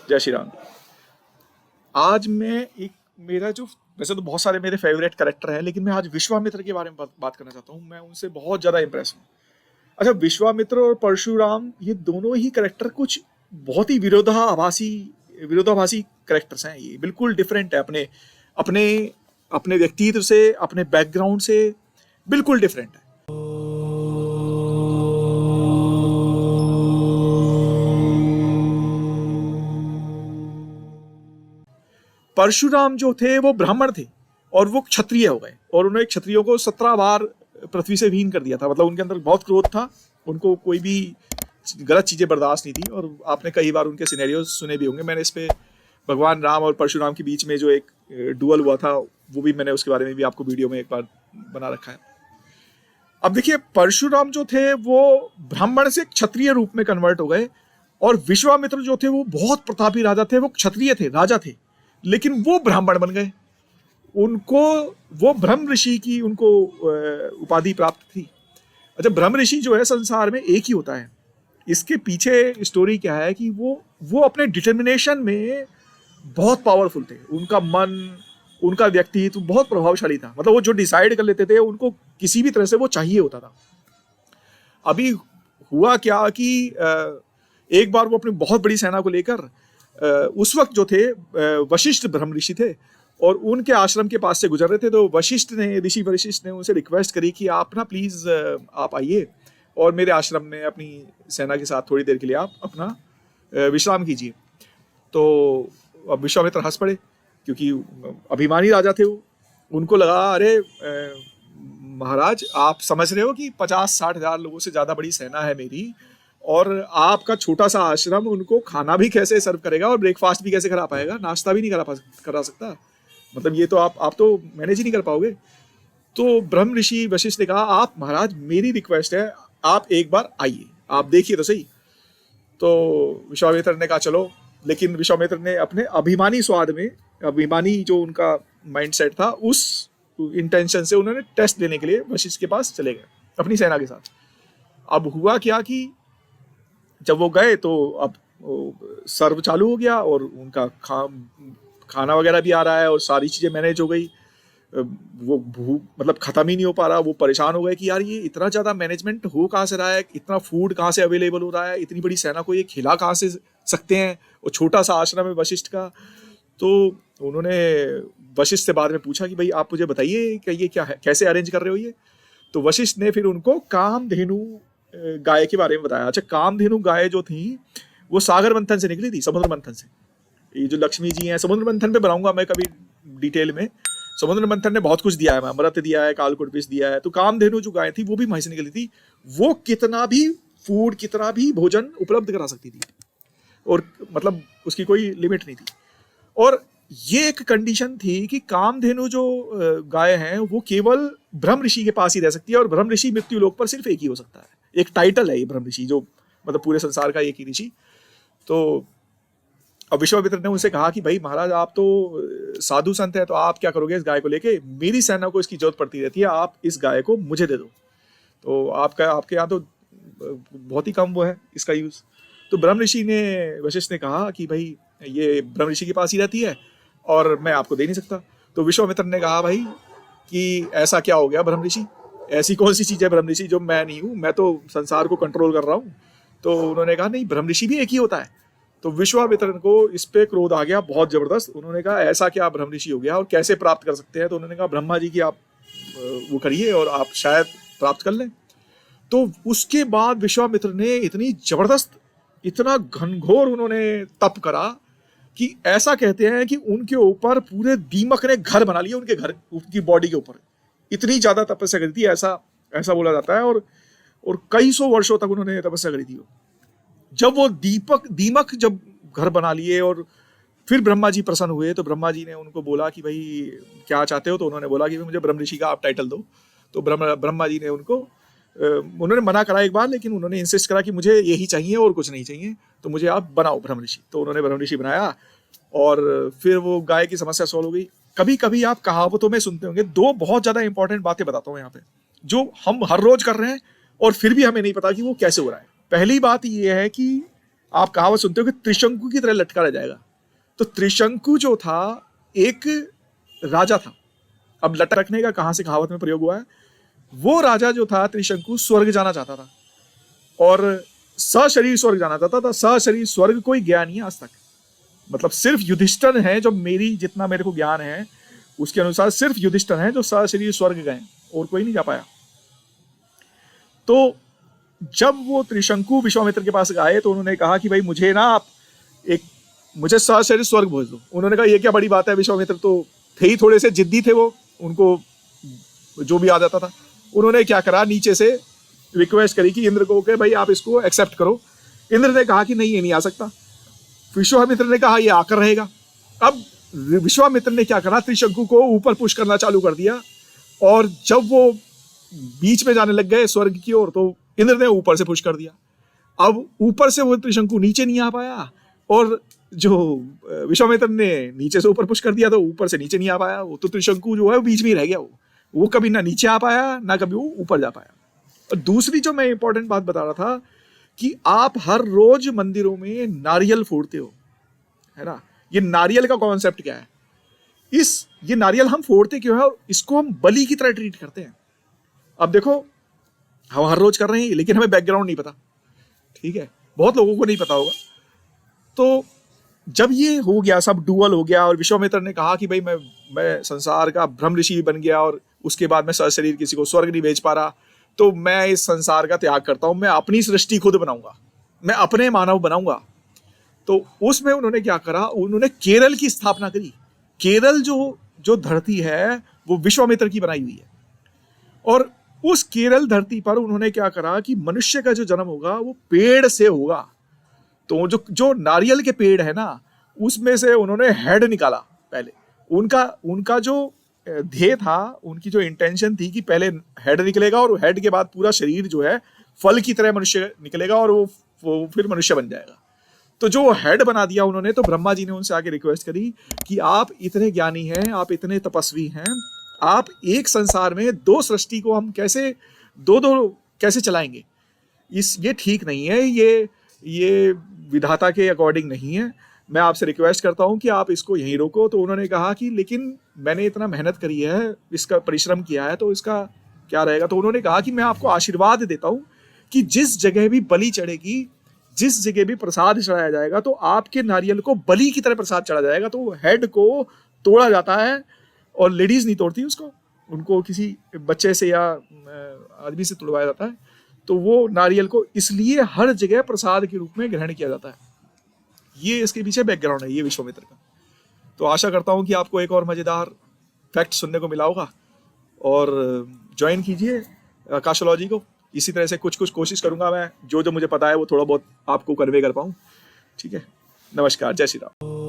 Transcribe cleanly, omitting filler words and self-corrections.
जय श्री राम। आज मैं एक मेरा जो वैसे तो बहुत सारे मेरे फेवरेट कैरेक्टर हैं, लेकिन मैं आज विश्वामित्र के बारे में बात करना चाहता हूँ। मैं उनसे बहुत ज़्यादा इम्प्रेस हूँ। अच्छा, विश्वामित्र और परशुराम ये दोनों ही कैरेक्टर कुछ बहुत ही विरोधाभासी कैरेक्टर्स हैं। ये बिल्कुल डिफरेंट है अपने अपने अपने व्यक्तित्व से, अपने बैकग्राउंड से बिल्कुल डिफरेंट है। परशुराम जो थे वो ब्राह्मण थे और वो क्षत्रिय हो गए, और उन्होंने क्षत्रियों को 17 बार पृथ्वी से हीन कर दिया था। मतलब उनके अंदर बहुत क्रोध था, उनको कोई भी गलत चीजें बर्दाश्त नहीं थी। और आपने कई बार उनके सिनेरियो सुने भी होंगे। मैंने इस पे भगवान राम और परशुराम के बीच में जो एक डुअल हुआ था, वो भी मैंने उसके बारे में भी आपको वीडियो में एक बार बना रखा है। अब देखिए, परशुराम जो थे वो ब्राह्मण से क्षत्रिय रूप में कन्वर्ट हो गए, और विश्वामित्र जो थे वो बहुत प्रतापी राजा थे। वो क्षत्रिय थे, राजा थे, लेकिन वो ब्राह्मण बन गए। उनको वो ब्रह्म ऋषि की उनको उपाधि प्राप्त थी। अच्छा, ब्रह्म ऋषि जो है संसार में एक ही होता है। इसके पीछे स्टोरी क्या है कि वो अपने डिटर्मिनेशन में बहुत पावरफुल थे। उनका मन, उनका व्यक्तित्व बहुत प्रभावशाली था। मतलब वो जो डिसाइड कर लेते थे, उनको किसी भी तरह से वो चाहिए होता था। अभी हुआ क्या कि एक बार वो अपनी बहुत बड़ी सेना को लेकर उस वक्त जो थे वशिष्ठ ब्रह्म ऋषि थे, और उनके आश्रम के पास से गुजर रहे थे। तो ऋषि वशिष्ठ ने उनसे रिक्वेस्ट करी कि आप ना प्लीज आप आइए और मेरे आश्रम में अपनी सेना के साथ थोड़ी देर के लिए आप अपना विश्राम कीजिए। तो अब विश्वामित्र हंस पड़े, क्योंकि अभिमानी राजा थे वो। उनको लगा, अरे महाराज, आप समझ रहे हो कि 50-60 हजार लोगों से ज्यादा बड़ी सेना है मेरी, और आपका छोटा सा आश्रम उनको खाना भी कैसे सर्व करेगा और ब्रेकफास्ट भी कैसे करा पाएगा, नाश्ता भी नहीं करा सकता। मतलब ये तो आप तो मैनेज ही नहीं कर पाओगे। तो ब्रह्म ऋषि वशिष्ठ ने कहा, आप महाराज, मेरी रिक्वेस्ट है, आप एक बार आइए, आप देखिए तो सही। तो विश्वामित्र ने कहा चलो, लेकिन विश्वामित्र ने अपने अभिमानी जो उनका माइंडसेट था, उस इंटेंशन से उन्होंने टेस्ट लेने के लिए वशिष्ठ के पास चले गए अपनी सेना के साथ। अब हुआ क्या कि जब वो गए तो अब सर्व चालू हो गया, और उनका खाना वगैरह भी आ रहा है और सारी चीजें मैनेज हो गई। वो भूख मतलब खत्म ही नहीं हो पा रहा। वो परेशान हो गए कि यार ये इतना ज्यादा मैनेजमेंट हो कहाँ से रहा है, इतना फूड कहाँ से अवेलेबल हो रहा है, इतनी बड़ी सेना को ये खिला कहाँ से सकते हैं, और छोटा सा आश्रम है वशिष्ठ का। तो उन्होंने वशिष्ठ से बाद में पूछा कि भाई आप मुझे बताइए कि ये क्या है, कैसे अरेंज कर रहे हो ये। तो वशिष्ठ ने फिर उनको कामधेनु गाय के बारे में बताया। अच्छा, कामधेनु गाय जो थी वो सागर मंथन से निकली थी, समुद्र मंथन से। ये जो लक्ष्मी जी हैं, समुद्र मंथन पे बनाऊंगा मैं कभी डिटेल में। समुद्र मंथन ने बहुत कुछ दिया है, अमृत दिया है, कालकूट विष दिया है। तो कामधेनु जो गाय थी वो भी वहीं से निकली थी। वो कितना भी फूड, कितना भी भोजन उपलब्ध करा सकती थी, और मतलब उसकी कोई लिमिट नहीं थी। और ये एक कंडीशन थी कि कामधेनु जो गाय है वो केवल ब्रह्म ऋषि के पास ही रह सकती है, और ब्रह्म ऋषि मृत्यु लोक पर सिर्फ एक ही हो सकता है। एक टाइटल है ये ब्रह्म ऋषि, जो मतलब पूरे संसार का एक ही ऋषि। तो अब विश्वामित्र ने उनसे कहा कि भाई महाराज, आप तो साधु संत है, तो आप क्या करोगे इस गाय को लेके? मेरी सेना को इसकी जरूरत पड़ती रहती है, आप इस गाय को मुझे दे दो। तो आपके यहाँ तो बहुत ही कम वो है इसका यूज। तो ब्रह्म ऋषि ने, वशिष्ठ ने कहा कि भाई ये ब्रह्म ऋषि के पास ही रहती है और मैं आपको दे नहीं सकता। तो विश्वामित्र ने कहा भाई कि ऐसा क्या हो गया ब्रह्म ऋषि, ऐसी कौन सी चीज है ब्रह्म ऋषि जो मैं नहीं हूँ, मैं तो संसार को कंट्रोल कर रहा हूँ। तो उन्होंने कहा नहीं, ब्रह्म ऋषि भी एक ही होता है। तो विश्वामित्र को इस पे क्रोध आ गया बहुत जबरदस्त। उन्होंने कहा ऐसा क्या ब्रह्म ऋषि हो गया और कैसे प्राप्त कर सकते हैं? तो उन्होंने कहा ब्रह्मा जी की आप वो करिए और आप शायद प्राप्त कर लें। तो उसके बाद विश्वामित्र ने इतनी जबरदस्त, इतना घनघोर उन्होंने तप करा कि ऐसा कहते हैं कि उनके ऊपर पूरे दीमक ने घर बना लिया, उनके घर, उनकी बॉडी के ऊपर। इतनी ज्यादा तपस्या करी थी, ऐसा बोला जाता है। और कई सौ वर्षों तक उन्होंने तपस्या करी थी। जब वो दीमक जब घर बना लिए और फिर ब्रह्मा जी प्रसन्न हुए, तो ब्रह्मा जी ने उनको बोला कि भाई क्या चाहते हो? तो उन्होंने बोला कि मुझे ब्रह्म ऋषि का आप टाइटल दो। तो ब्रह्मा जी ने उन्होंने मना करा एक बार, लेकिन उन्होंने इंसिस्ट करा कि मुझे यही चाहिए और कुछ नहीं चाहिए, तो मुझे आप बनाओ ब्रह्म ऋषि। तो उन्होंने ब्रह्म ऋषि बनाया, और फिर वो गाय की समस्या सॉल्व हो गई। कभी कभी आप कहावतों में सुनते होंगे, दो बहुत ज्यादा इंपॉर्टेंट बातें बताता हूँ यहाँ पे, जो हम हर रोज कर रहे हैं और फिर भी हमें नहीं पता कि वो कैसे हो रहा है। पहली बात ये है कि आप कहावत सुनते हो कि त्रिशंकु की तरह लटका रह जाएगा। तो त्रिशंकु जो था एक राजा था। अब लटकने का कहां से कहावत में प्रयोग हुआ है? वो राजा जो था त्रिशंकु स्वर्ग जाना चाहता था और सशरीर स्वर्ग जाना चाहता था। सशरीर स्वर्ग कोई गया नहीं है आज तक। मतलब सिर्फ युधिष्ठिर है जो जितना मेरे को ज्ञान है उसके अनुसार सिर्फ युधिष्ठिर हैं जो सशरीर स्वर्ग गए और कोई नहीं जा पाया। तो जब वो त्रिशंकु विश्वामित्र के पास आए तो उन्होंने कहा कि भाई मुझे ना आप मुझे सशरीर स्वर्ग भेज दो। उन्होंने कहा ये क्या बड़ी बात है, विश्वामित्र तो थे ही थोड़े से जिद्दी थे, वो उनको जो भी आ जाता था। उन्होंने क्या करा, नीचे से रिक्वेस्ट करी कि इंद्र को कि भाई आप इसको एक्सेप्ट करो। इंद्र ने कहा कि नहीं ये नहीं आ सकता। विश्वामित्र ने कहा ये आकर रहेगा। अब विश्वामित्र ने क्या करा, त्रिशंकु को ऊपर पुश करना चालू कर दिया और जब वो बीच में जाने लग गए स्वर्ग की ओर तो इंद्र ने ऊपर से पुश कर दिया। अब ऊपर से वो त्रिशंकु नीचे नहीं आ पाया और जो विश्वामित्र ने नीचे से ऊपर पुश कर दिया तो ऊपर से नीचे नहीं आ पाया। वो तो त्रिशंकु जो है वो बीच में ही रह गया। वो कभी ना नीचे आ पाया ना कभी वो ऊपर जा पाया। और दूसरी जो मैं इंपॉर्टेंट बात बता रहा था कि आप हर रोज मंदिरों में नारियल फोड़ते हो, है ना। ये नारियल का कॉन्सेप्ट क्या है? ये नारियल हम फोड़ते क्यों है और इसको हम बलि की तरह ट्रीट करते हैं। अब देखो हम हर रोज कर रहे हैं लेकिन हमें बैकग्राउंड नहीं पता, ठीक है, बहुत लोगों को नहीं पता होगा। तो जब ये हो गया, सब डुअल हो गया और विश्वामित्र ने कहा कि भाई मैं संसार का ब्रह्म ऋषि बन गया और उसके बाद मैं सशरीर किसी को स्वर्ग नहीं भेज पा रहा, तो मैं इस संसार का त्याग करता हूं, मैं अपनी सृष्टि खुद बनाऊंगा, मैं अपने मानव बनाऊंगा। तो उसमें उन्होंने क्या करा, उन्होंने केरल की स्थापना करी। केरल जो धरती है वो विश्वामित्र की बनाई हुई है और उस केरल धरती पर उन्होंने क्या करा कि मनुष्य का जो जन्म होगा वो पेड़ से होगा। तो जो नारियल के पेड़ है ना उसमें से उन्होंने हेड निकाला। पहले उनका जो ध्येय था, उनकी जो इंटेंशन थी कि पहले हेड निकलेगा और हेड के बाद पूरा शरीर जो है फल की तरह मनुष्य निकलेगा और वो फिर मनुष्य बन जाएगा। तो जो हेड बना दिया उन्होंने, तो ब्रह्मा जी ने उनसे आके रिक्वेस्ट करी कि आप इतने ज्ञानी हैं, आप इतने तपस्वी हैं, आप एक संसार में दो सृष्टि को हम कैसे कैसे चलाएंगे? ये ठीक नहीं है, ये विधाता के अकॉर्डिंग नहीं है। मैं आपसे रिक्वेस्ट करता हूं कि आप इसको यहीं रोको। तो उन्होंने कहा कि लेकिन मैंने इतना मेहनत करी है, इसका परिश्रम किया है, तो इसका क्या रहेगा? तो उन्होंने कहा कि मैं आपको आशीर्वाद देता हूं कि जिस जगह भी बलि चढ़ेगी, जिस जगह भी प्रसाद चढ़ाया जाएगा, तो आपके नारियल को बलि की तरह प्रसाद चढ़ा जाएगा। तो हेड को तोड़ा जाता है और लेडीज नहीं तोड़ती उसको, उनको किसी बच्चे से या आदमी से तोड़वाया जाता है। तो वो नारियल को इसलिए हर जगह प्रसाद के रूप में ग्रहण किया जाता है। ये इसके पीछे बैकग्राउंड है ये विश्वामित्र का। तो आशा करता हूँ कि आपको एक और मजेदार फैक्ट सुनने को मिला होगा और ज्वाइन कीजिए आकाशोलॉजी को। इसी तरह से कुछ कोशिश करूंगा मैं, जो मुझे पता है वो थोड़ा बहुत आपको कन्वे कर पाऊँ। ठीक है, नमस्कार, जय श्री राम।